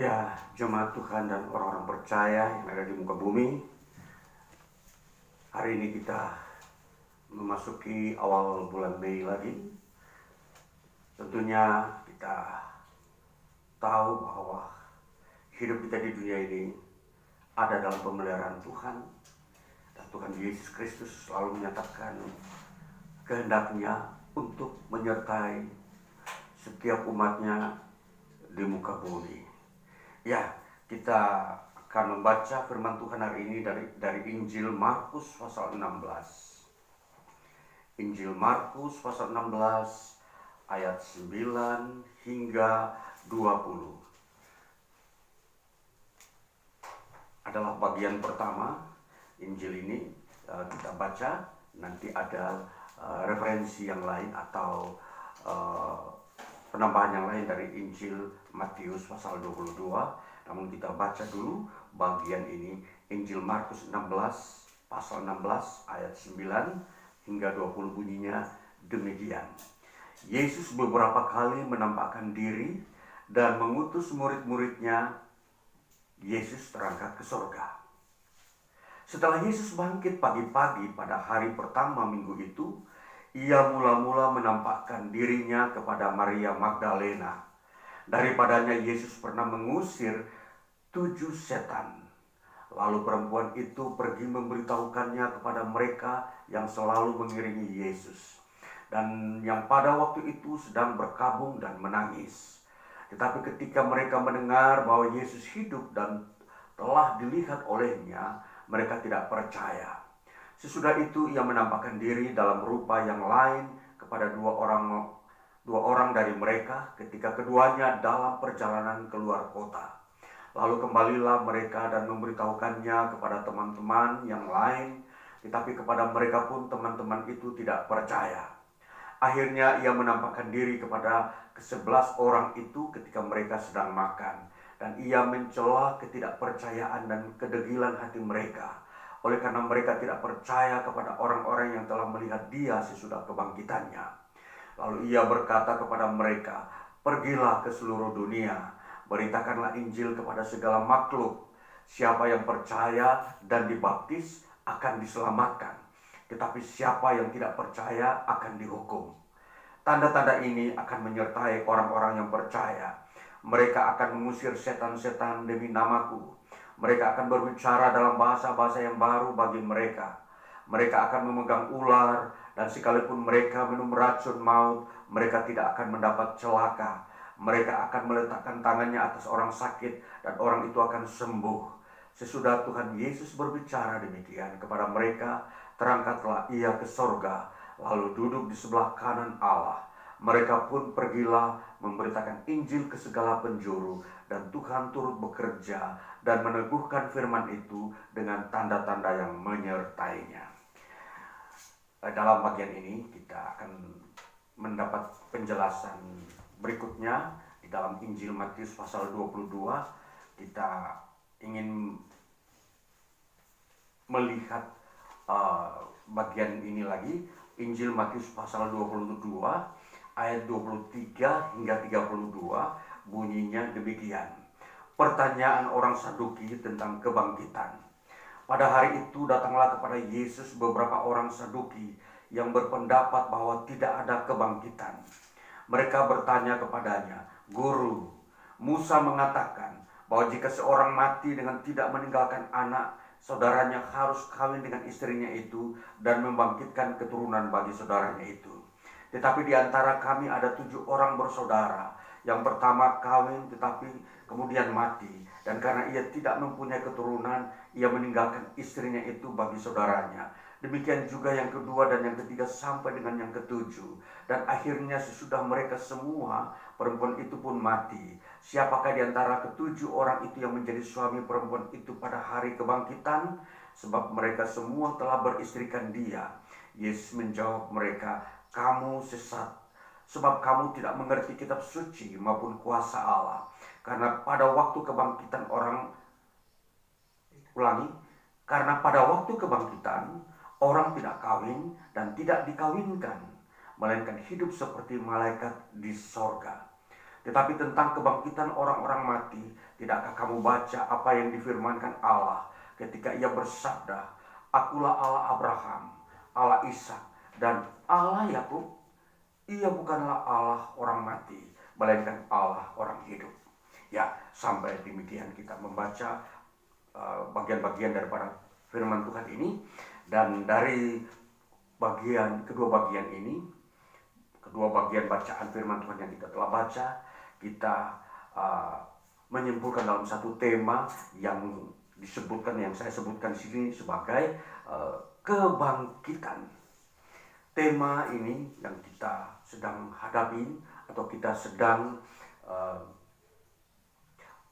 Ya, jemaat Tuhan dan orang-orang percaya yang ada di muka bumi, hari ini kita memasuki awal bulan Mei lagi. Tentunya kita tahu bahwa hidup kita di dunia ini ada dalam pemeliharaan Tuhan, dan Tuhan Yesus Kristus selalu menyatakan kehendaknya untuk menyertai setiap umatnya di muka bumi. Ya, kita akan membaca firman Tuhan hari ini dari Injil Markus pasal 16. Injil Markus pasal 16 ayat 9 hingga 20. Adalah bagian pertama Injil ini. Kita baca, nanti ada referensi yang lain atau penambahan yang lain dari Injil Matius pasal 22. Namun kita baca dulu bagian ini, Injil Markus 16 pasal 16 ayat 9 hingga 20, bunyinya demikian. Yesus beberapa kali menampakkan diri dan mengutus murid-muridnya. Yesus terangkat ke sorga. Setelah Yesus bangkit pagi-pagi pada hari pertama minggu itu, ia mula-mula menampakkan dirinya kepada Maria Magdalena. Daripadanya Yesus pernah mengusir 7 setan. Lalu perempuan itu pergi memberitahukannya kepada mereka yang selalu mengiringi Yesus, dan yang pada waktu itu sedang berkabung dan menangis. Tetapi ketika mereka mendengar bahwa Yesus hidup dan telah dilihat olehnya, mereka tidak percaya. Sesudah itu ia menampakkan diri dalam rupa yang lain kepada dua orang dari mereka ketika keduanya dalam perjalanan keluar kota. Lalu kembalilah mereka dan memberitahukannya kepada teman-teman yang lain, tetapi kepada mereka pun teman-teman itu tidak percaya. Akhirnya ia menampakkan diri kepada ke-11 orang itu ketika mereka sedang makan, dan ia mencela ketidakpercayaan dan kedegilan hati mereka, oleh karena mereka tidak percaya kepada orang-orang yang telah melihat dia sesudah kebangkitannya. Lalu ia berkata kepada mereka, "Pergilah ke seluruh dunia, beritakanlah Injil kepada segala makhluk. Siapa yang percaya dan dibaptis akan diselamatkan, tetapi siapa yang tidak percaya akan dihukum. Tanda-tanda ini akan menyertai orang-orang yang percaya. Mereka akan mengusir setan-setan demi namaku. Mereka akan berbicara dalam bahasa-bahasa yang baru bagi mereka. Mereka akan memegang ular, dan sekalipun mereka minum racun maut, mereka tidak akan mendapat celaka. Mereka akan meletakkan tangannya atas orang sakit, dan orang itu akan sembuh." Sesudah Tuhan Yesus berbicara demikian kepada mereka, terangkatlah ia ke sorga, lalu duduk di sebelah kanan Allah. Mereka pun pergilah memberitakan Injil ke segala penjuru, dan Tuhan turut bekerja dan meneguhkan firman itu dengan tanda-tanda yang menyertainya. Dalam bagian ini kita akan mendapat penjelasan berikutnya di dalam Injil Matius pasal 22. Kita ingin melihat bagian ini lagi, Injil Matius pasal 22 ayat 23 hingga 32, bunyinya demikian. Pertanyaan orang Saduki tentang kebangkitan. Pada hari itu datanglah kepada Yesus beberapa orang Saduki yang berpendapat bahwa tidak ada kebangkitan. Mereka bertanya kepadanya, "Guru, Musa mengatakan bahwa jika seorang mati dengan tidak meninggalkan anak, saudaranya harus kawin dengan istrinya itu dan membangkitkan keturunan bagi saudaranya itu. Tetapi di antara kami ada 7 orang bersaudara. Yang pertama kawin tetapi kemudian mati, dan karena ia tidak mempunyai keturunan, ia meninggalkan istrinya itu bagi saudaranya. Demikian juga yang kedua dan yang ketiga sampai dengan yang ketujuh. Dan akhirnya sesudah mereka semua, perempuan itu pun mati. Siapakah di antara ke-7 orang itu yang menjadi suami perempuan itu pada hari kebangkitan? Sebab mereka semua telah beristrikan dia." Yesus menjawab mereka, "Kamu sesat, sebab kamu tidak mengerti kitab suci maupun kuasa Allah. Karena pada waktu kebangkitan orang tidak kawin dan tidak dikawinkan, melainkan hidup seperti malaikat di sorga. Tetapi tentang kebangkitan orang-orang mati, tidakkah kamu baca apa yang difirmankan Allah ketika ia bersabda, "Akulah Allah Abraham, Allah Ishak, dan Allah Yakub." Ia bukanlah Allah orang mati, melainkan Allah orang hidup. Ya, sampai demikian kita membaca bagian-bagian daripada firman Tuhan ini. Dan dari kedua bagian ini, kedua bagian bacaan firman Tuhan yang kita telah baca, kita menyimpulkan dalam satu tema yang yang saya sebutkan di sini sebagai kebangkitan. Tema ini yang kita sedang hadapi atau kita sedang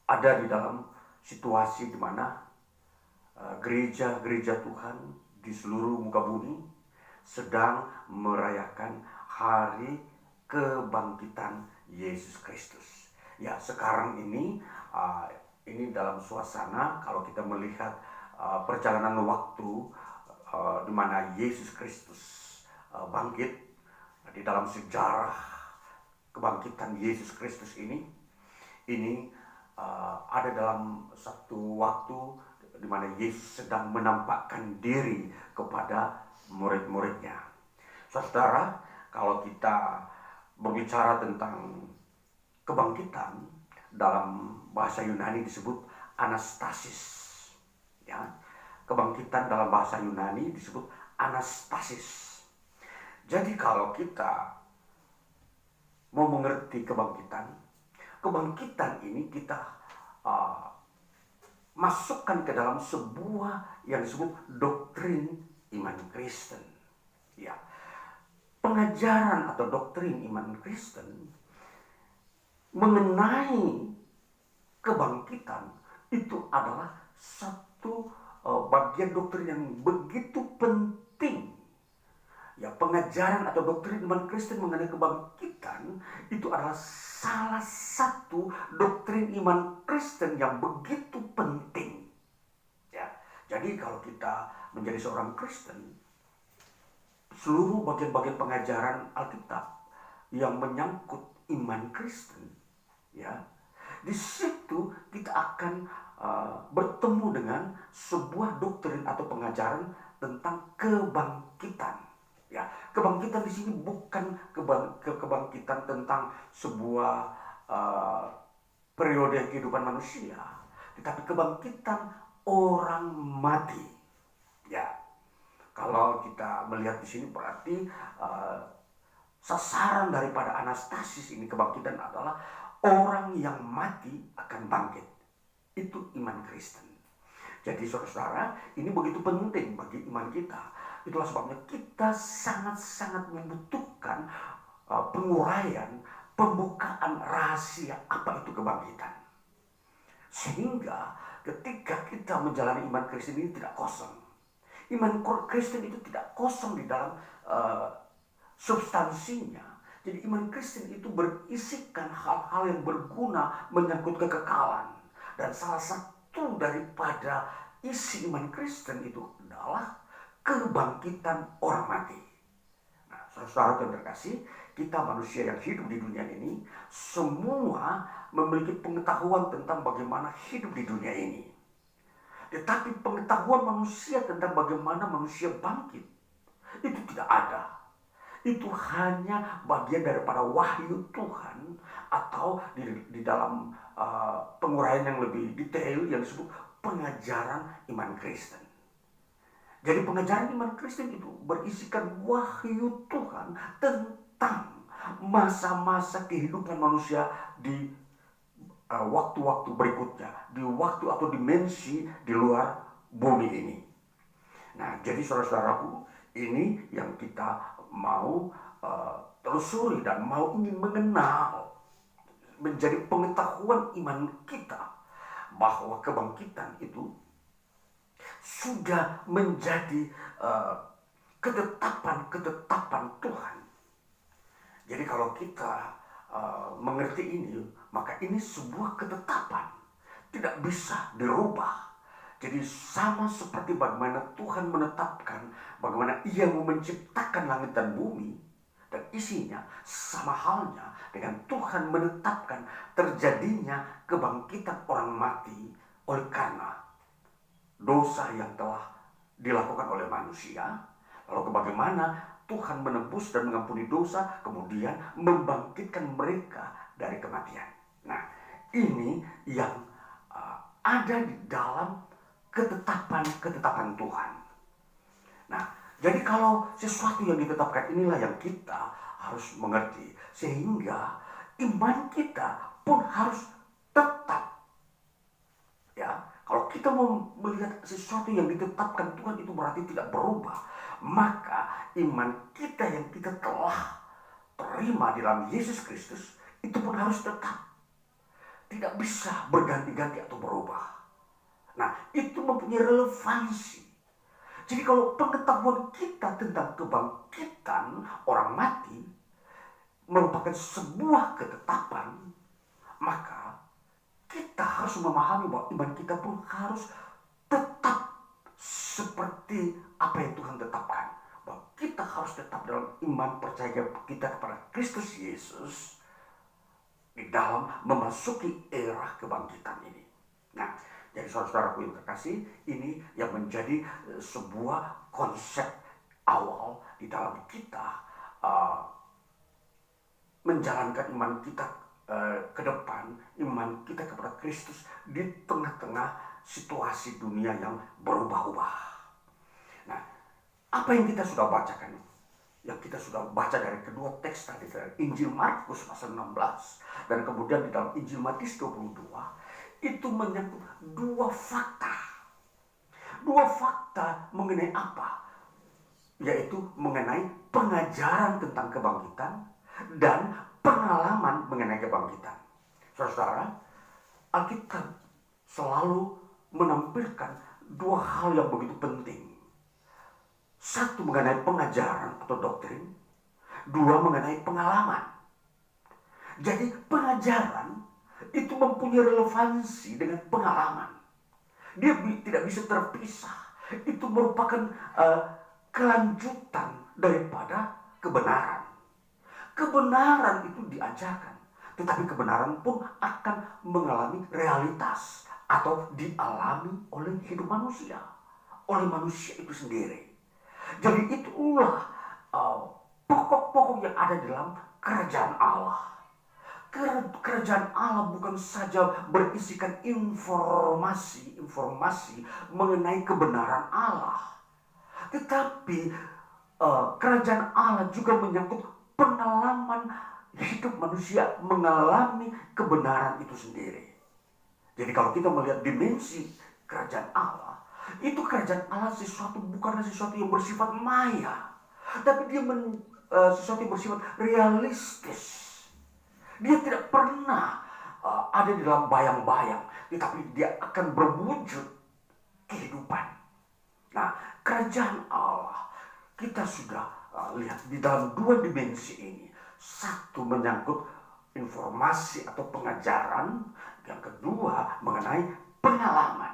ada di dalam situasi di mana gereja-gereja Tuhan di seluruh muka bumi sedang merayakan hari kebangkitan Yesus Kristus. Ya, sekarang ini dalam suasana kalau kita melihat perjalanan waktu di mana Yesus Kristus bangkit di dalam sejarah kebangkitan Yesus Kristus ini ada dalam satu waktu di mana Yesus sedang menampakkan diri kepada murid-muridnya. Saudara, kalau kita berbicara tentang kebangkitan, dalam bahasa Yunani disebut anastasis. Ya, kebangkitan dalam bahasa Yunani disebut anastasis. Jadi kalau kita mau mengerti kebangkitan ini kita masukkan ke dalam sebuah yang disebut doktrin iman Kristen. Ya, pengajaran atau doktrin iman Kristen mengenai kebangkitan itu adalah satu bagian doktrin yang begitu penting. Ya, pengajaran atau doktrin iman Kristen mengenai kebangkitan itu adalah salah satu doktrin iman Kristen yang begitu penting. Ya, jadi kalau kita menjadi seorang Kristen, seluruh bagian-bagian pengajaran Alkitab yang menyangkut iman Kristen, ya, di situ kita akan bertemu dengan sebuah doktrin atau pengajaran tentang kebangkitan. Ya, kebangkitan di sini bukan kebangkitan tentang sebuah periode kehidupan manusia, tetapi kebangkitan orang mati. Ya, kalau kita melihat di sini berarti sasaran daripada anastasis ini kebangkitan adalah orang yang mati akan bangkit. Itu iman Kristen. Jadi saudara, ini begitu penting bagi iman kita. Itulah sebabnya kita sangat-sangat membutuhkan penguraian, pembukaan rahasia apa itu kebangkitan. Sehingga ketika kita menjalani iman Kristen ini tidak kosong. Iman Kristen itu tidak kosong di dalam substansinya. Jadi iman Kristen itu berisikan hal-hal yang berguna menyangkut kekekalan. Dan salah satu daripada isi iman Kristen itu adalah kebangkitan orang mati. Nah, saudara yang terkasih, kita manusia yang hidup di dunia ini semua memiliki pengetahuan tentang bagaimana hidup di dunia ini. Tetapi pengetahuan manusia tentang bagaimana manusia bangkit itu tidak ada. Itu hanya bagian daripada wahyu Tuhan atau di dalam penguraian yang lebih detail yang disebut pengajaran iman Kristen. Jadi pengajaran iman Kristen itu berisikan wahyu Tuhan tentang masa-masa kehidupan manusia di waktu-waktu berikutnya, di waktu atau dimensi di luar bumi ini. Nah, jadi saudara-saudaraku, ini yang kita mau telusuri dan mau ingin mengenal, menjadi pengetahuan iman kita bahwa kebangkitan itu sudah menjadi ketetapan Tuhan. Jadi kalau kita mengerti ini, maka ini sebuah ketetapan, tidak bisa dirubah. Jadi sama seperti bagaimana Tuhan menetapkan bagaimana Ia mau menciptakan langit dan bumi, dan isinya sama halnya dengan Tuhan menetapkan terjadinya kebangkitan orang mati oleh karena dosa yang telah dilakukan oleh manusia. Lalu bagaimana Tuhan menebus dan mengampuni dosa, kemudian membangkitkan mereka dari kematian. Nah, ini yang ada di dalam ketetapan Tuhan. Nah, jadi kalau sesuatu yang ditetapkan, inilah yang kita harus mengerti. Sehingga iman kita pun harus tetap. Ya, kalau kita mau melihat sesuatu yang ditetapkan Tuhan itu berarti tidak berubah, maka iman kita yang kita telah terima di dalam Yesus Kristus itu pun harus tetap. Tidak bisa berganti-ganti atau berubah. Nah, itu mempunyai relevansi. Jadi kalau pengetahuan kita tentang kebangkitan orang mati merupakan sebuah ketetapan, maka kita harus memahami bahwa iman kita pun harus tetap seperti apa yang Tuhan tetapkan. Bahwa kita harus tetap dalam iman percaya kita kepada Kristus Yesus di dalam memasuki era kebangkitan ini. Nah, jadi saudara-saudaraku yang terkasih, ini yang menjadi sebuah konsep awal di dalam kita menjalankan iman kita ke depan, iman kita kepada Kristus di tengah-tengah situasi dunia yang berubah-ubah. Nah, apa yang kita sudah bacakan, yang kita sudah baca dari kedua teks tadi, dari Injil Markus pasal 16 dan kemudian di dalam Injil Matius 22, itu menyangkut dua fakta. Dua fakta mengenai apa? Yaitu mengenai pengajaran tentang kebangkitan dan pengalaman mengenai kebangkitan. Saudara, Alkitab selalu menampilkan dua hal yang begitu penting. Satu mengenai pengajaran atau doktrin, dua mengenai pengalaman. Jadi pengajaran itu mempunyai relevansi dengan pengalaman. Dia tidak bisa terpisah. Itu merupakan kelanjutan daripada kebenaran. Kebenaran itu diajarkan, tetapi kebenaran pun akan mengalami realitas atau dialami oleh hidup manusia, oleh manusia itu sendiri. Jadi itulah pokok-pokok yang ada dalam kerajaan Allah. Kerajaan Allah bukan saja berisikan informasi mengenai kebenaran Allah, tetapi kerajaan Allah juga menyangkut pengalaman hidup manusia mengalami kebenaran itu sendiri. Jadi kalau kita melihat dimensi kerajaan Allah, itu kerajaan Allah bukanlah sesuatu yang bersifat maya, tapi dia sesuatu yang bersifat realistis. Dia tidak pernah ada di dalam bayang-bayang, tetapi dia akan berwujud kehidupan. Nah, kerajaan Allah kita sudah lihat di dalam dua dimensi ini. Satu menyangkut informasi atau pengajaran, yang kedua mengenai pengalaman.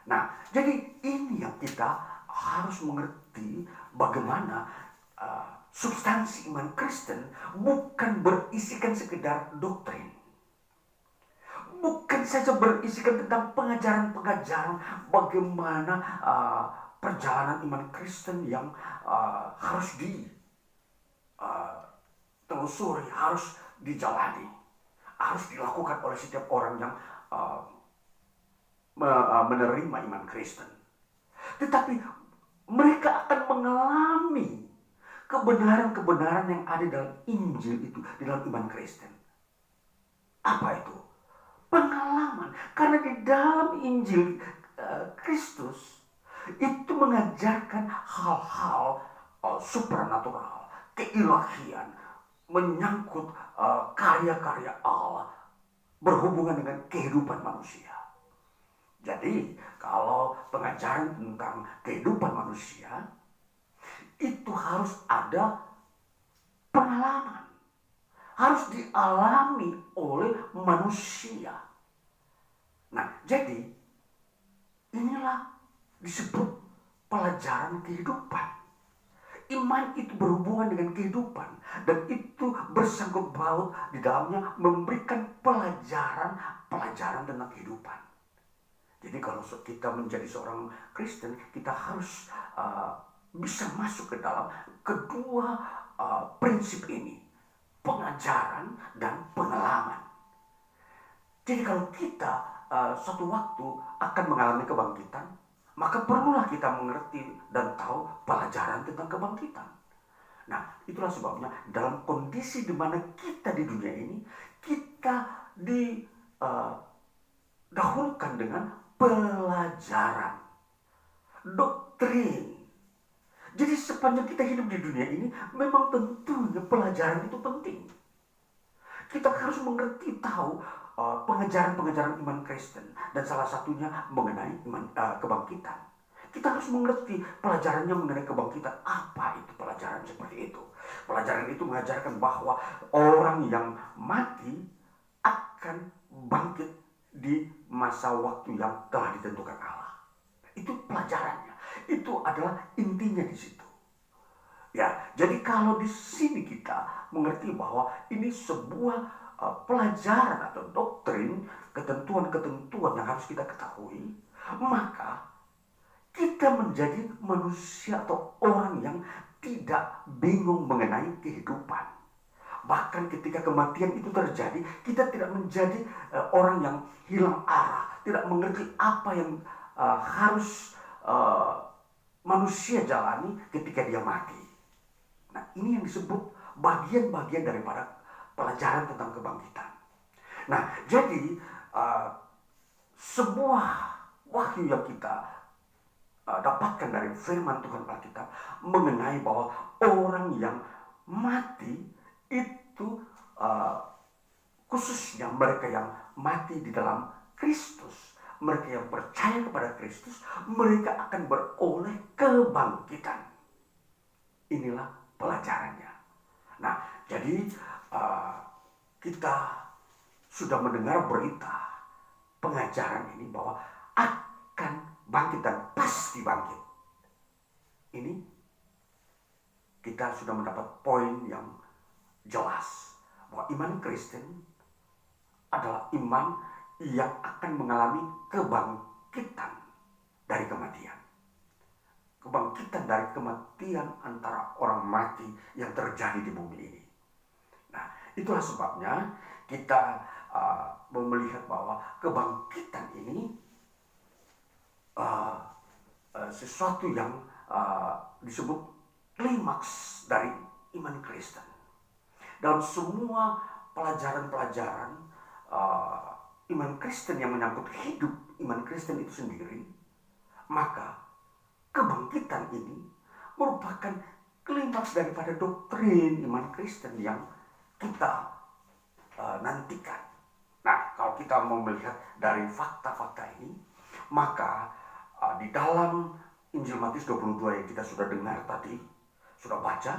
Nah, jadi ini yang kita harus mengerti bagaimana substansi iman Kristen bukan berisikan sekedar doktrin. Bukan saja berisikan tentang pengajaran-pengajaran bagaimana perjalanan iman Kristen yang harus ditelusuri, harus dijalani, harus dilakukan oleh setiap orang yang menerima iman Kristen. Tetapi mereka akan mengalami kebenaran-kebenaran yang ada dalam Injil itu, di dalam iman Kristen. Apa itu? Pengalaman. Karena di dalam Injil Kristus itu mengajarkan hal-hal supranatural, keilahian, menyangkut karya-karya Allah berhubungan dengan kehidupan manusia. Jadi kalau pengajaran tentang kehidupan manusia itu harus ada pengalaman, harus dialami oleh manusia. Nah, jadi inilah disebut pelajaran kehidupan. iman itu berhubungan dengan kehidupan, dan itu bersangkut paut di dalamnya memberikan pelajaran tentang kehidupan. Jadi kalau kita menjadi seorang Kristen, kita harus bisa masuk ke dalam kedua prinsip ini, pengajaran dan pengalaman. Jadi kalau kita suatu waktu akan mengalami kebangkitan, maka perlulah kita mengerti dan tahu pelajaran tentang kebangkitan. Nah, itulah sebabnya dalam kondisi di mana kita di dunia ini, kita didahulukan dengan pelajaran, doktrin. Jadi sepanjang kita hidup di dunia ini, memang tentunya pelajaran itu penting. Kita harus mengerti, tahu pengajaran-pengajaran iman Kristen, dan salah satunya mengenai kebangkitan. Kita harus mengerti pelajarannya mengenai kebangkitan. Apa itu pelajaran seperti itu? Pelajaran itu mengajarkan bahwa orang yang mati akan bangkit di masa waktu yang telah ditentukan Allah. Itu pelajarannya. Itu adalah intinya di situ. Ya, jadi kalau di sini kita mengerti bahwa ini sebuah pelajaran atau doktrin, ketentuan-ketentuan yang harus kita ketahui, maka kita menjadi manusia atau orang yang tidak bingung mengenai kehidupan. Bahkan ketika kematian itu terjadi, kita tidak menjadi orang yang hilang arah, tidak mengerti apa yang harus manusia jalani ketika dia mati. Nah, ini yang disebut bagian-bagian daripada pelajaran tentang kebangkitan. Nah, jadi sebuah wahyu yang kita dapatkan dari firman Tuhan Alkitab mengenai bahwa orang yang mati itu khususnya mereka yang mati di dalam Kristus, mereka yang percaya kepada Kristus, mereka akan beroleh kebangkitan. Inilah pelajarannya. Nah, jadi kita sudah mendengar berita pengajaran ini bahwa akan bangkit dan pasti bangkit. Ini kita sudah mendapat poin yang jelas bahwa iman Kristen adalah iman yang akan mengalami kebangkitan dari kematian. Kebangkitan dari kematian antara orang mati yang terjadi di bumi ini. Nah, itulah sebabnya kita melihat bahwa kebangkitan ini sesuatu yang disebut klimaks dari iman Kristen. Dalam semua pelajaran-pelajaran iman Kristen yang menyangkut hidup iman Kristen itu sendiri, maka kebangkitan ini merupakan klimaks daripada doktrin iman Kristen yang kita nantikan. Nah, kalau kita mau melihat dari fakta-fakta ini, maka di dalam Injil Matius 22 yang kita sudah dengar tadi, sudah baca,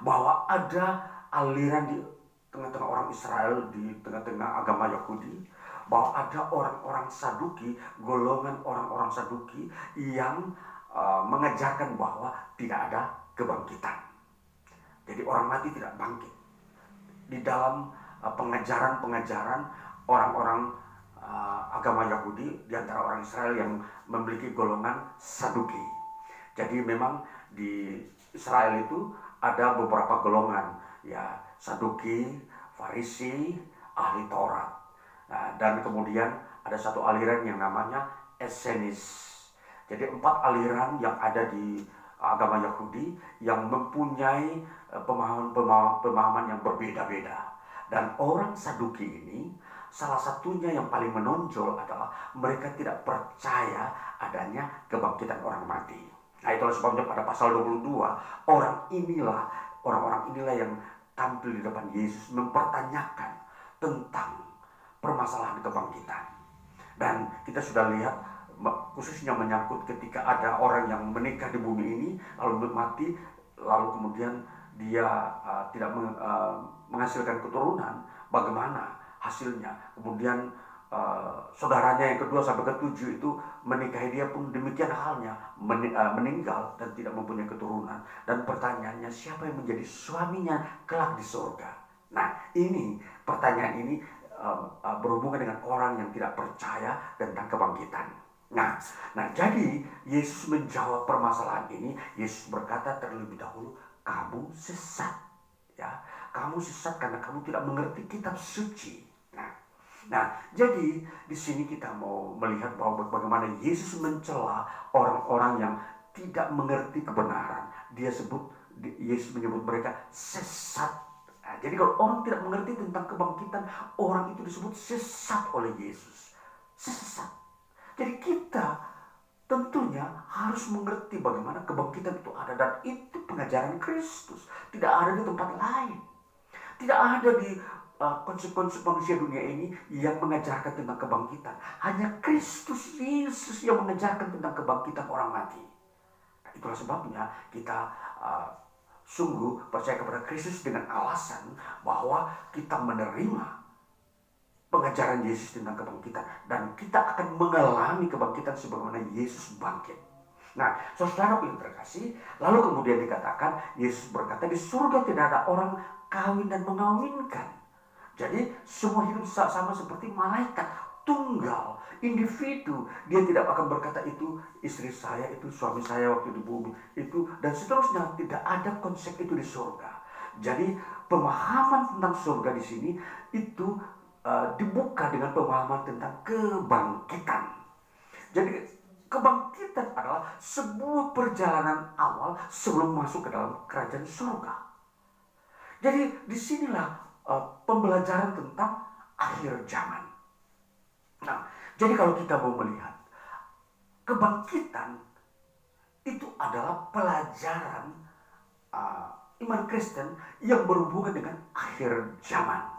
bahwa ada aliran di tengah-tengah orang Israel, di tengah-tengah agama Yahudi, bahwa ada orang-orang Saduki, golongan orang-orang Saduki yang mengajarkan bahwa tidak ada kebangkitan. Jadi orang mati tidak bangkit. Di dalam pengajaran-pengajaran orang-orang agama Yahudi, di antara orang Israel yang memiliki golongan Saduki. Jadi memang di Israel itu ada beberapa golongan, ya, Saduki, Farisi, ahli Taurat. Nah, dan kemudian ada satu aliran yang namanya Essenis. Jadi 4 aliran yang ada di agama Yahudi yang mempunyai pemahaman yang berbeda-beda. Dan orang Saduki ini, salah satunya yang paling menonjol adalah mereka tidak percaya adanya kebangkitan orang mati. Nah, itulah sebabnya pada pasal 22, orang-orang inilah yang tampil di depan Yesus mempertanyakan tentang permasalahan kebangkitan. Dan kita sudah lihat khususnya menyangkut ketika ada orang yang menikah di bumi ini lalu mati, lalu kemudian dia tidak menghasilkan keturunan, bagaimana hasilnya? Kemudian saudaranya yang kedua sampai ketujuh itu menikahi dia pun demikian halnya, meninggal dan tidak mempunyai keturunan. Dan pertanyaannya, siapa yang menjadi suaminya kelak di surga? Nah, ini pertanyaan ini berhubungan dengan orang yang tidak percaya tentang kebangkitan. Nah, jadi Yesus menjawab permasalahan ini. Yesus berkata terlebih dahulu, kamu sesat, ya, kamu sesat karena kamu tidak mengerti kitab suci. Nah, jadi di sini kita mau melihat bahwa bagaimana Yesus mencela orang-orang yang tidak mengerti kebenaran. Yesus menyebut mereka sesat. Nah, jadi kalau orang tidak mengerti tentang kebangkitan, orang itu disebut sesat oleh Yesus. Sesat. Jadi kita tentunya harus mengerti bagaimana kebangkitan itu ada, dan itu pengajaran Kristus. Tidak ada di tempat lain. Tidak ada di konsep-konsep manusia dunia ini yang mengajarkan tentang kebangkitan. Hanya Kristus Yesus yang mengajarkan tentang kebangkitan orang mati. Nah, itulah sebabnya kita sungguh percaya kepada Kristus dengan alasan bahwa kita menerima pengajaran Yesus tentang kebangkitan, dan kita akan mengalami kebangkitan sebagaimana Yesus bangkit. Nah, saudara yang terkasih, lalu kemudian dikatakan, Yesus berkata, di surga tidak ada orang kawin dan mengawinkan. Jadi semua hidup sama seperti malaikat, tunggal, individu. Dia tidak akan berkata itu istri saya, itu suami saya waktu di bumi, itu dan seterusnya. Tidak ada konsep itu di surga. Jadi pemahaman tentang surga di sini itu dibuka dengan pemahaman tentang kebangkitan. Jadi kebangkitan adalah sebuah perjalanan awal sebelum masuk ke dalam kerajaan surga. Jadi disinilah pembelajaran tentang akhir zaman. Nah, jadi kalau kita mau melihat kebangkitan itu adalah pelajaran iman Kristen yang berhubungan dengan akhir zaman.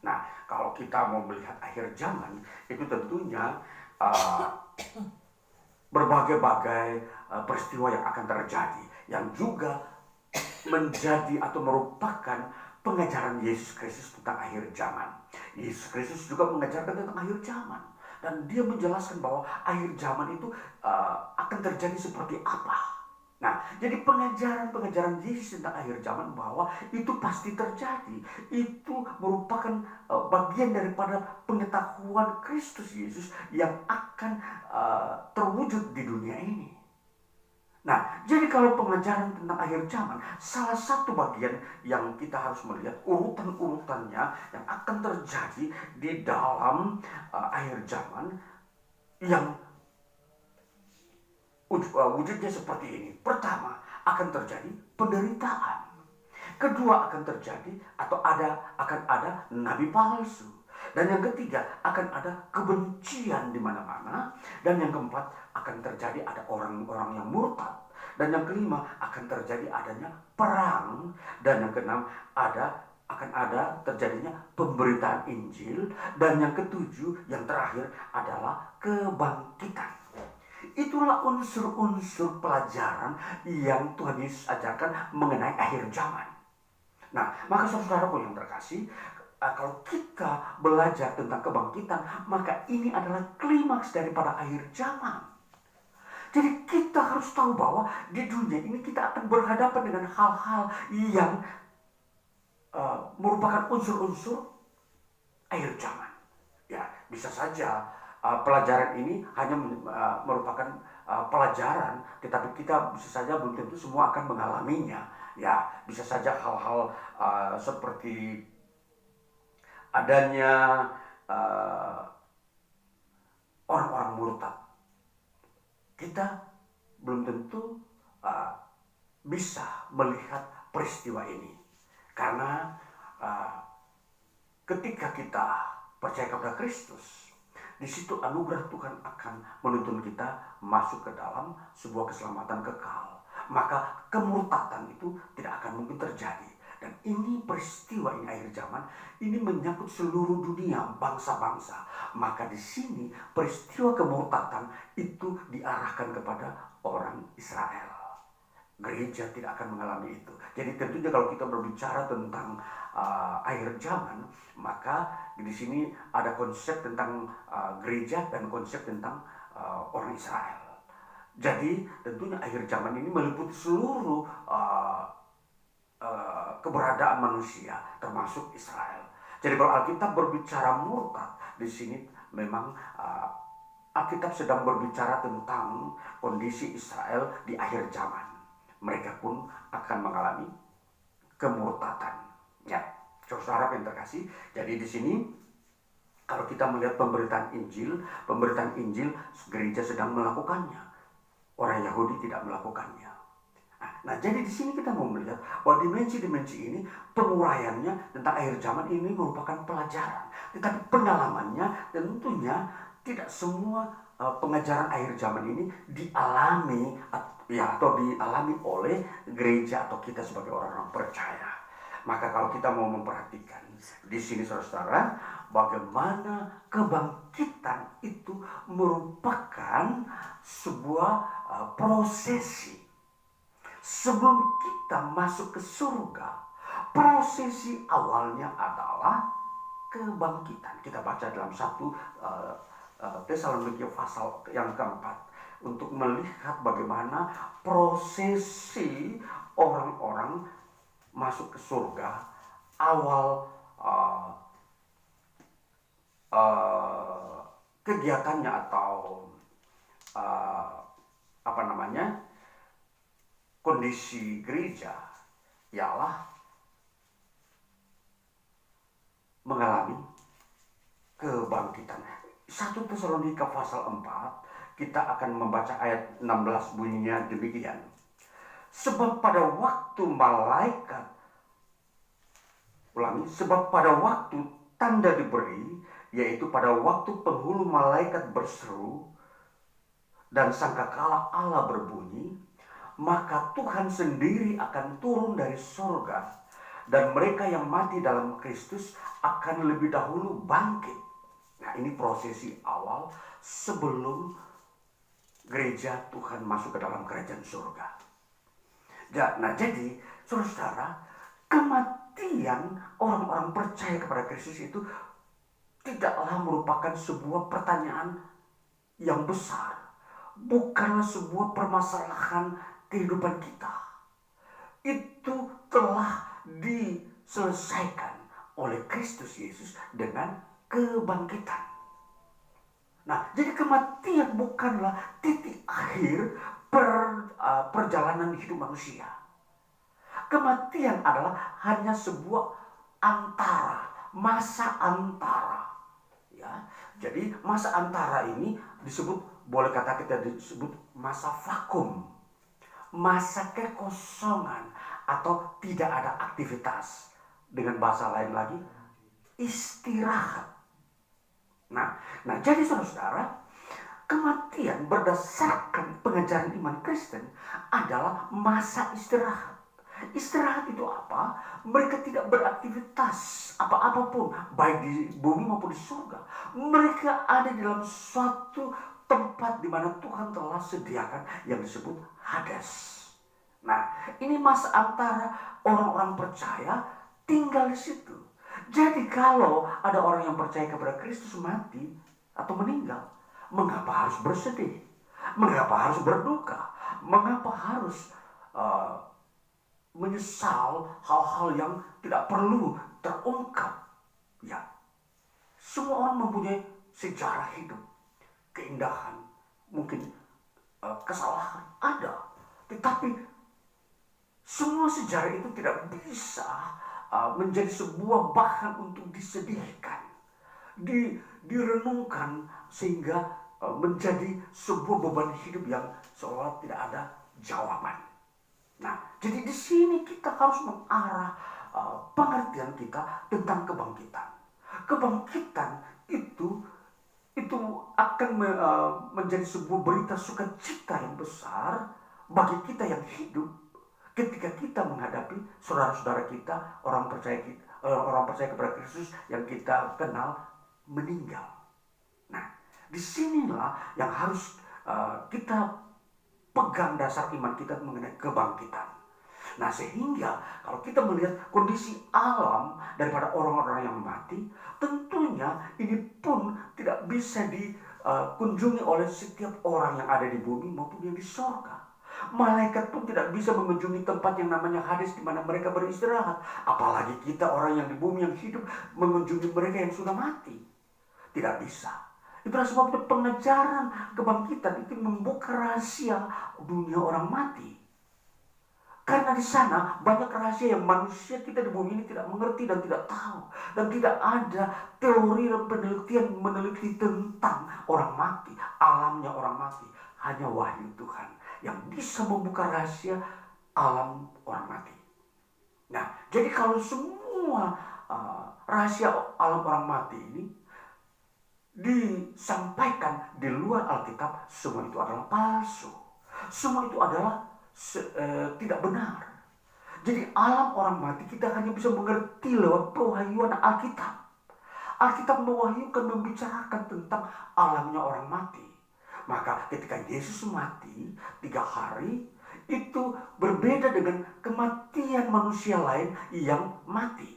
Nah, kalau kita mau melihat akhir zaman itu tentunya berbagai-bagai peristiwa yang akan terjadi, yang juga menjadi atau merupakan pengajaran Yesus Kristus tentang akhir zaman. Yesus Kristus juga mengajarkan tentang akhir zaman, dan dia menjelaskan bahwa akhir zaman itu akan terjadi seperti apa. Nah, jadi pengajaran Yesus tentang akhir zaman bahwa itu pasti terjadi, itu merupakan bagian daripada pengetahuan Kristus Yesus yang akan terwujud di dunia ini. Nah, jadi kalau pengajaran tentang akhir zaman, salah satu bagian yang kita harus melihat urutan-urutannya yang akan terjadi di dalam akhir zaman yang wujudnya seperti ini. Pertama, akan terjadi penderitaan. Kedua, akan terjadi atau akan ada nabi palsu. Dan yang ketiga, akan ada kebencian di mana-mana. Dan yang keempat, akan terjadi ada orang-orang yang murtad. Dan yang kelima, akan terjadi adanya perang. Dan yang keenam, akan ada terjadinya pemberitaan Injil. Dan yang ketujuh, yang terakhir adalah kebangkitan. Itulah unsur-unsur pelajaran yang Tuhan Yesus ajarkan mengenai akhir zaman. Nah, maka saudara-saudaraku yang terkasih, kalau kita belajar tentang kebangkitan, maka ini adalah klimaks daripada akhir zaman. Jadi kita harus tahu bahwa di dunia ini kita akan berhadapan dengan hal-hal yang merupakan unsur-unsur akhir zaman. Ya, bisa saja pelajaran ini hanya merupakan pelajaran, tetapi kita bisa saja belum tentu semua akan mengalaminya. Ya, bisa saja hal-hal seperti adanya orang-orang murtad. Kita belum tentu bisa melihat peristiwa ini, karena ketika kita percaya kepada Kristus, di situ anugerah Tuhan akan menuntun kita masuk ke dalam sebuah keselamatan kekal. Maka kemurtatan itu tidak akan mungkin terjadi. Dan ini peristiwa ini akhir zaman, ini menyangkut seluruh dunia, bangsa-bangsa. Maka di sini peristiwa kemurtatan itu diarahkan kepada orang Israel. gereja tidak akan mengalami itu. Jadi tentunya kalau kita berbicara tentang akhir zaman, maka di sini ada konsep tentang gereja dan konsep tentang orang Israel. Jadi tentunya akhir zaman ini meliputi seluruh keberadaan manusia, termasuk Israel. Jadi kalau Alkitab berbicara murtad, di sini memang Alkitab sedang berbicara tentang kondisi Israel di akhir zaman. Mereka pun akan mengalami kemurtadan. Ya, saudara yang terkasih. Jadi di sini kalau kita melihat pemberitaan Injil gereja sedang melakukannya. Orang Yahudi tidak melakukannya. Nah, jadi di sini kita mau melihat bahwa dimensi-dimensi ini penguraiannya tentang akhir zaman ini merupakan pelajaran. Tetapi pengalamannya tentunya tidak semua pengajaran akhir zaman ini dialami atau dialami oleh gereja atau kita sebagai orang-orang percaya. Maka kalau kita mau memperhatikan di sini saudara, bagaimana kebangkitan itu merupakan sebuah prosesi. Sebelum kita masuk ke surga, prosesi awalnya adalah kebangkitan. Kita baca dalam 1 Tesalonika pasal yang keempat untuk melihat bagaimana prosesi orang-orang masuk ke surga awal kegiatannya atau kondisi gereja ialah mengalami kebangkitan. 1 Tesalonika pasal 4 kita akan membaca ayat 16 bunyinya demikian. Sebab pada waktu tanda diberi, yaitu pada waktu penghulu malaikat berseru dan sangkakala Allah berbunyi, maka Tuhan sendiri akan turun dari surga dan mereka yang mati dalam Kristus akan lebih dahulu bangkit. Nah, ini prosesi awal sebelum gereja Tuhan masuk ke dalam kerajaan surga. Nah, jadi saudara, kematian orang-orang percaya kepada Kristus itu tidaklah merupakan sebuah pertanyaan yang besar. Bukanlah sebuah permasalahan kehidupan kita. Itu telah diselesaikan oleh Kristus Yesus dengan kebangkitan. Nah, jadi kematian bukanlah titik akhir perjalanan hidup manusia. Kematian adalah hanya sebuah masa antara. Ya, jadi masa antara ini boleh kita disebut masa vakum, masa kekosongan atau tidak ada aktivitas. Dengan bahasa lain lagi, istirahat. Nah, jadi saudara, kematian berdasarkan pengajaran iman Kristen adalah masa istirahat. Istirahat itu apa? Mereka tidak beraktivitas apapun, baik di bumi maupun di surga. Mereka ada di dalam suatu tempat di mana Tuhan telah sediakan yang disebut Hades. Nah, ini masa antara orang-orang percaya tinggal di situ. Jadi kalau ada orang yang percaya kepada Kristus mati atau meninggal, mengapa harus bersedih? Mengapa harus berduka? Mengapa harus menyesal hal-hal yang tidak perlu terungkap? Ya, semua orang mempunyai sejarah hidup, keindahan, mungkin kesalahan ada, tetapi semua sejarah itu tidak bisa menjadi sebuah bahan untuk disedihkan, direnungkan sehingga menjadi sebuah beban hidup yang seolah tidak ada jawaban. Nah, jadi di sini kita harus mengarah pengertian kita tentang kebangkitan. Kebangkitan itu akan menjadi sebuah berita sukacita yang besar bagi kita yang hidup ketika kita menghadapi saudara-saudara kita, orang percaya kepada Kristus yang kita kenal meninggal. Nah, disinilah yang harus kita pegang dasar iman kita mengenai kebangkitan. Nah, sehingga kalau kita melihat kondisi alam daripada orang-orang yang mati, tentunya ini pun tidak bisa dikunjungi oleh setiap orang yang ada di bumi maupun yang di sorga. Malaikat pun tidak bisa mengunjungi tempat yang namanya Hades di mana mereka beristirahat. Apalagi kita orang yang di bumi yang hidup mengunjungi mereka yang sudah mati. Tidak bisa. Itulah sebabnya pengejaran kebangkitan itu membuka rahasia dunia orang mati. Karena di sana banyak rahasia yang manusia kita di bumi ini tidak mengerti dan tidak tahu. Dan tidak ada teori dan penelitian meneliti tentang orang mati, alamnya orang mati. Hanya wahyu Tuhan yang bisa membuka rahasia alam orang mati. Nah, jadi kalau semua rahasia alam orang mati ini disampaikan di luar Alkitab, semua itu adalah palsu. Semua itu adalah tidak benar. Jadi alam orang mati kita hanya bisa mengerti lewat pewahyuan Alkitab. Alkitab mewahyukan, membicarakan tentang alamnya orang mati. Maka ketika Yesus mati 3 hari, itu berbeda dengan kematian manusia lain yang mati.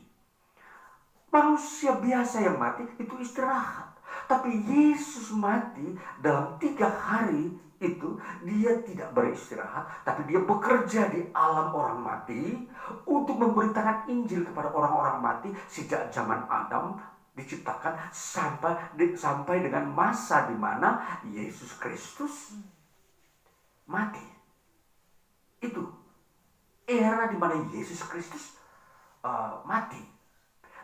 Manusia biasa yang mati itu istirahat. Tapi Yesus mati dalam 3 hari itu dia tidak beristirahat, tapi dia bekerja di alam orang mati untuk memberitakan Injil kepada orang-orang mati sejak zaman Adam diciptakan sampai dengan masa di mana Yesus Kristus mati. Itu era di mana Yesus Kristus mati.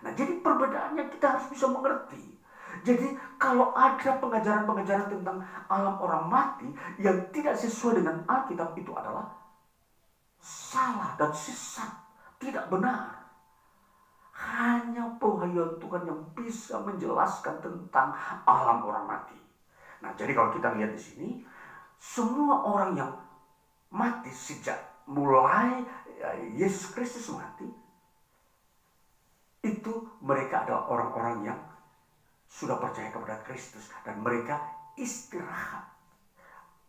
Nah, jadi perbedaannya kita harus bisa mengerti. Jadi kalau ada pengajaran-pengajaran tentang alam orang mati yang tidak sesuai dengan Alkitab, itu adalah salah dan sesat, tidak benar. Hanya pewahyuan Tuhan yang bisa menjelaskan tentang alam orang mati. Nah, jadi kalau kita lihat di sini, semua orang yang mati sejak mulai Yesus Kristus mati, itu mereka adalah orang-orang yang sudah percaya kepada Kristus dan mereka istirahat.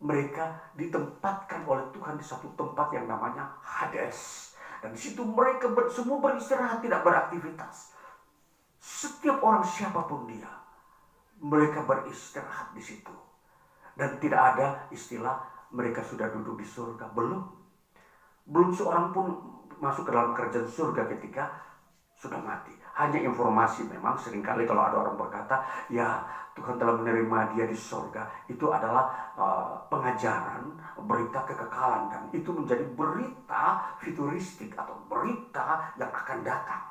Mereka ditempatkan oleh Tuhan di satu tempat yang namanya Hades. Dan di situ mereka semua beristirahat, tidak beraktivitas. Setiap orang siapapun dia, mereka beristirahat di situ. Dan tidak ada istilah mereka sudah duduk di surga. Belum seorang pun masuk ke dalam kerajaan surga ketika sudah mati. Hanya informasi, memang seringkali kalau ada orang berkata, ya Tuhan telah menerima dia di surga, itu adalah pengajaran, berita kekekalan, dan itu menjadi berita futuristik atau berita yang akan datang.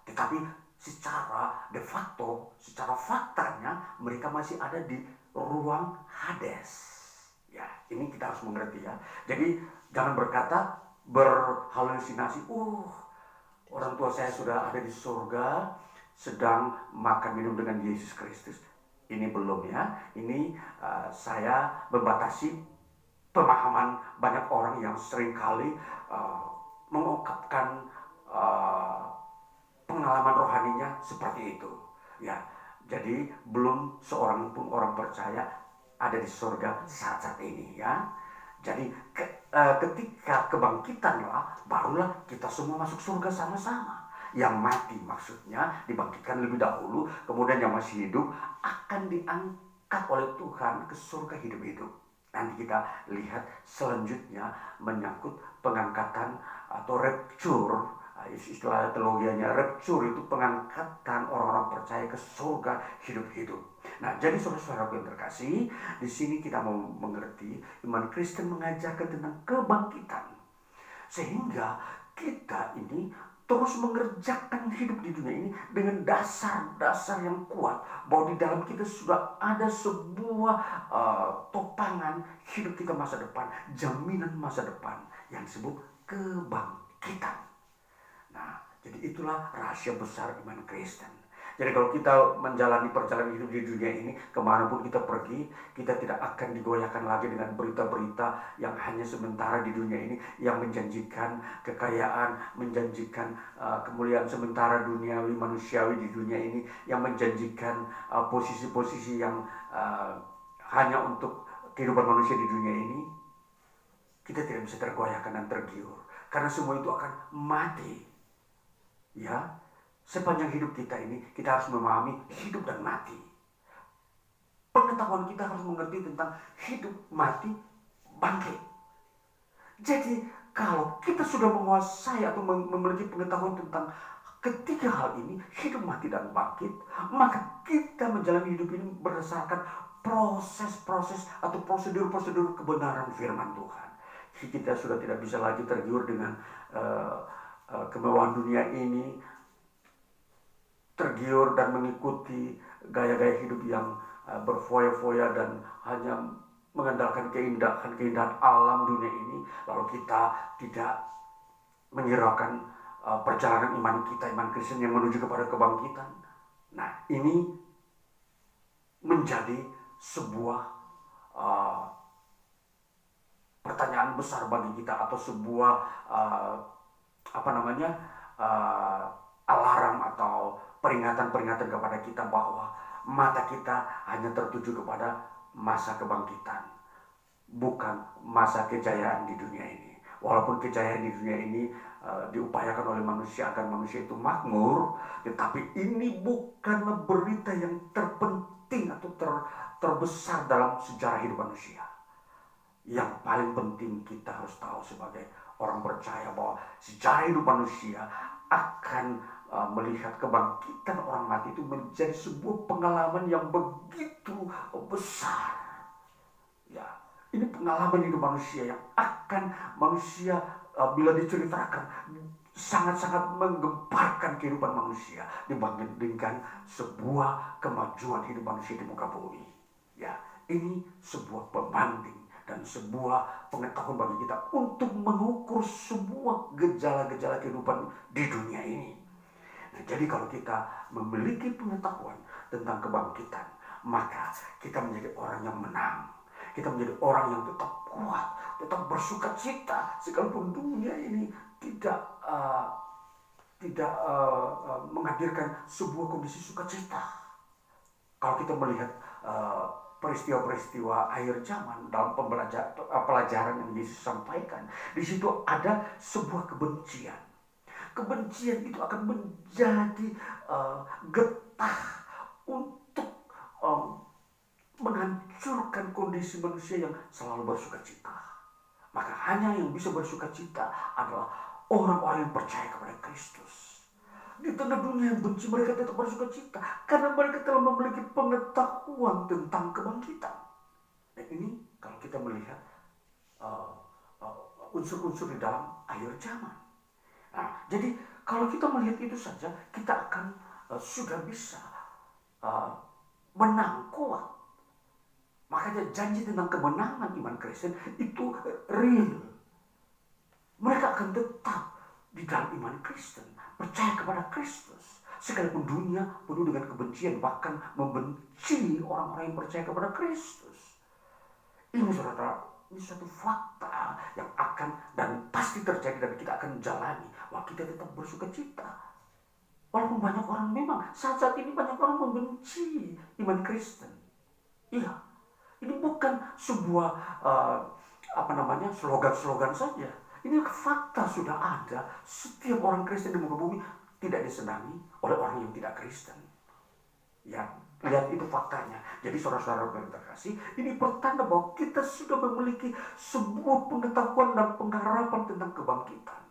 Tetapi secara de facto, secara faktanya, mereka masih ada di ruang Hades. Ya, ini kita harus mengerti ya. Jadi jangan berkata, berhalusinasi, orang tua saya sudah ada di surga, sedang makan minum dengan Yesus Kristus. Ini belum ya. Ini saya membatasi pemahaman banyak orang yang seringkali mengungkapkan pengalaman rohaninya seperti itu. Ya, jadi belum seorang pun orang percaya ada di surga saat ini ya. Jadi ketika kebangkitanlah, barulah kita semua masuk surga sama-sama. Yang mati maksudnya dibangkitkan lebih dahulu, kemudian yang masih hidup akan diangkat oleh Tuhan ke surga hidup-hidup. Nanti kita lihat selanjutnya menyangkut pengangkatan atau rapture. Istilah teologianya rapture itu pengangkatan orang-orang percaya ke surga hidup-hidup. Nah, jadi saudara-saudaraku yang terkasih, di sini kita mau mengerti iman Kristen mengajarkan tentang kebangkitan. Sehingga kita ini terus mengerjakan hidup di dunia ini dengan dasar-dasar yang kuat, bahwa di dalam kita sudah ada sebuah topangan hidup kita masa depan, jaminan masa depan yang disebut kebangkitan. Nah, jadi itulah rahasia besar iman Kristen. Jadi kalau kita menjalani perjalanan hidup di dunia ini, kemanapun kita pergi, kita tidak akan digoyahkan lagi dengan berita-berita yang hanya sementara di dunia ini, yang menjanjikan kekayaan, menjanjikan kemuliaan sementara duniawi manusiawi di dunia ini, yang menjanjikan posisi-posisi yang hanya untuk kehidupan manusia di dunia ini. kita tidak bisa tergoyahkan dan tergiur. Karena semua itu akan mati. Ya, sepanjang hidup kita ini, kita harus memahami hidup dan mati. Pengetahuan kita harus mengerti tentang hidup, mati, bangkit. Jadi, kalau kita sudah menguasai atau memiliki pengetahuan tentang ketiga hal ini, hidup, mati, dan bangkit, maka kita menjalani hidup ini berdasarkan proses-proses atau prosedur-prosedur kebenaran firman Tuhan. Kita sudah tidak bisa lagi tergiur dengan kemewahan dunia ini, tergiur dan mengikuti gaya-gaya hidup yang berfoya-foya dan hanya mengandalkan keindahan alam dunia ini, lalu kita tidak menghiraukan perjalanan iman kita, iman Kristen yang menuju kepada kebangkitan. Nah, ini menjadi sebuah pertanyaan besar bagi kita, atau sebuah alarm atau peringatan-peringatan kepada kita bahwa mata kita hanya tertuju kepada masa kebangkitan, bukan masa kejayaan di dunia ini. Walaupun kejayaan di dunia ini diupayakan oleh manusia agar manusia itu makmur, tetapi ini bukanlah berita yang terpenting atau terbesar dalam sejarah hidup manusia. Yang paling penting kita harus tahu sebagai orang percaya bahwa sejarah hidup manusia akan melihat kebangkitan orang mati itu menjadi sebuah pengalaman yang begitu besar. Ya, ini pengalaman hidup manusia yang akan manusia bila diceritakan sangat-sangat menggemparkan kehidupan manusia dibandingkan sebuah kemajuan hidup manusia di muka bumi. Ya, ini sebuah pembanding dan sebuah pengetahuan bagi kita untuk mengukur semua gejala-gejala kehidupan di dunia ini. Nah, jadi kalau kita memiliki pengetahuan tentang kebangkitan, maka kita menjadi orang yang menang. Kita menjadi orang yang tetap kuat, tetap bersuka cita, sekalipun dunia ini tidak menghadirkan sebuah kondisi sukacita. Kalau kita melihat peristiwa-peristiwa akhir zaman dalam pelajaran yang Yesus sampaikan, di situ ada sebuah kebencian. Kebencian itu akan menjadi getah untuk menghancurkan kondisi manusia yang selalu bersuka cita. Maka hanya yang bisa bersuka cita adalah orang-orang yang percaya kepada Kristus. Di tengah dunia yang benci, mereka tetap bersuka cita karena mereka telah memiliki pengetahuan tentang kebangkitan. Dan ini kalau kita melihat unsur-unsur di dalam akhir zaman. Nah, jadi kalau kita melihat itu saja, kita akan sudah bisa menang kuat. Makanya janji tentang kemenangan iman Kristen itu real. Mereka akan tetap di dalam iman Kristen, percaya kepada Kristus, sekalipun dunia penuh dengan kebencian, bahkan membenci orang-orang yang percaya kepada Kristus. Ini saudara, ini suatu fakta yang akan dan pasti terjadi, dan kita akan jalani. Wah, kita tetap bersuka cita. Walaupun banyak orang, memang saat-saat ini banyak orang membenci iman Kristen. Iya, ini bukan sebuah slogan-slogan saja. Ini fakta sudah ada. Setiap orang Kristen di muka bumi tidak disenangi oleh orang yang tidak Kristen. Ya, lihat itu faktanya. Jadi saudara-saudara yang terkasih, ini pertanda bahwa kita sudah memiliki sebuah pengetahuan dan pengharapan tentang kebangkitan.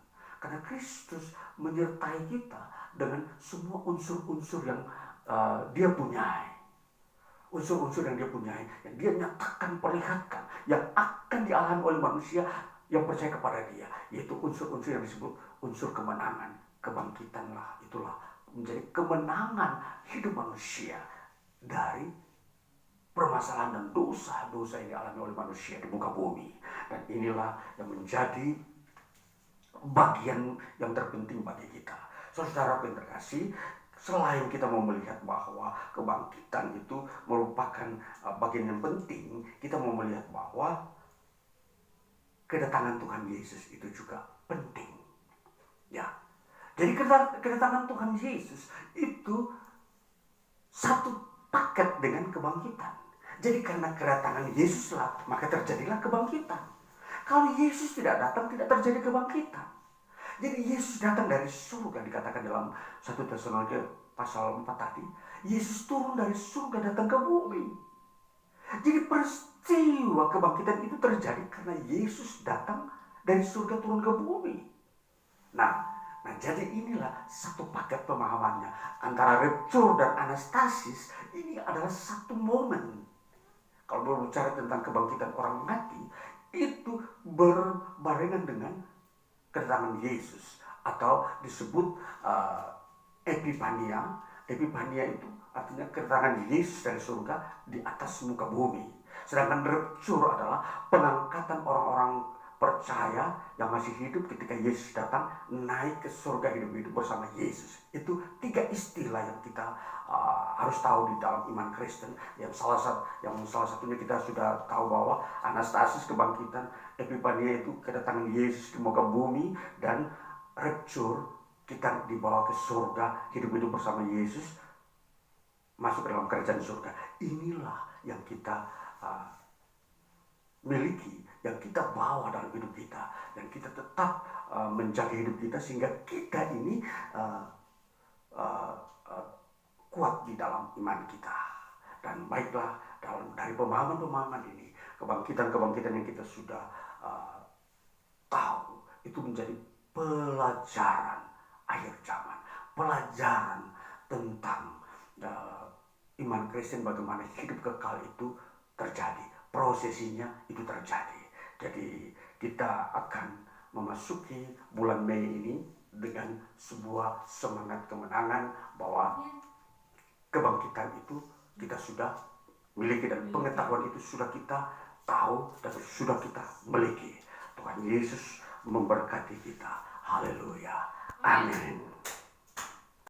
Karena Kristus menyertai kita dengan semua unsur-unsur yang dia punyai. Unsur-unsur yang dia punyai, yang dia nyatakan, perlihatkan, yang akan dialami oleh manusia yang percaya kepada dia, yaitu unsur-unsur yang disebut unsur kemenangan. Kebangkitanlah, itulah menjadi kemenangan hidup manusia dari permasalahan dan dosa-dosa yang dialami oleh manusia di muka bumi. Dan inilah yang menjadi bagian yang terpenting bagi kita. Saudara yang terkasih, selain kita mau melihat bahwa kebangkitan itu merupakan bagian yang penting, kita mau melihat bahwa kedatangan Tuhan Yesus itu juga penting. Ya. Jadi kedatangan Tuhan Yesus itu satu paket dengan kebangkitan. Jadi karena kedatangan Yesuslah, maka terjadilah kebangkitan. Kalau Yesus tidak datang, tidak terjadi kebangkitan. Jadi Yesus datang dari surga, dikatakan dalam 1 Tesalonika pasal 4 tadi. Yesus turun dari surga datang ke bumi. Jadi peristiwa kebangkitan itu terjadi karena Yesus datang dari surga turun ke bumi. Nah, jadi inilah satu paket pemahamannya antara rapture dan anastasis. Ini adalah satu momen. Kalau berbicara tentang kebangkitan orang mati, itu berbarengan dengan kedatangan Yesus, atau disebut Epifania. Epifania itu artinya kedatangan Yesus dari surga di atas muka bumi. Sedangkan rapture adalah pengangkatan orang-orang percaya yang masih hidup ketika Yesus datang, naik ke surga hidup-hidup bersama Yesus. Itu tiga istilah yang kita harus tahu di dalam iman Kristen. Yang salah satunya kita sudah tahu bahwa anastasis, kebangkitan, epifania itu kedatangan Yesus di muka bumi, dan rapture kita dibawa ke surga hidup-hidup bersama Yesus, masuk ke dalam kerajaan surga. Inilah yang kita miliki, yang kita bawa dalam hidup kita, dan kita tetap menjaga hidup kita sehingga kita ini kuat di dalam iman kita. Dan baiklah, dari pemahaman-pemahaman ini, kebangkitan-kebangkitan yang kita sudah tahu, itu menjadi pelajaran akhir zaman, pelajaran tentang iman Kristen, bagaimana hidup kekal itu terjadi, prosesinya itu terjadi. Jadi kita akan memasuki bulan Mei ini dengan sebuah semangat kemenangan bahwa kebangkitan itu kita sudah miliki, dan pengetahuan itu sudah kita tahu dan sudah kita miliki. Tuhan Yesus memberkati kita. Haleluya. Amin.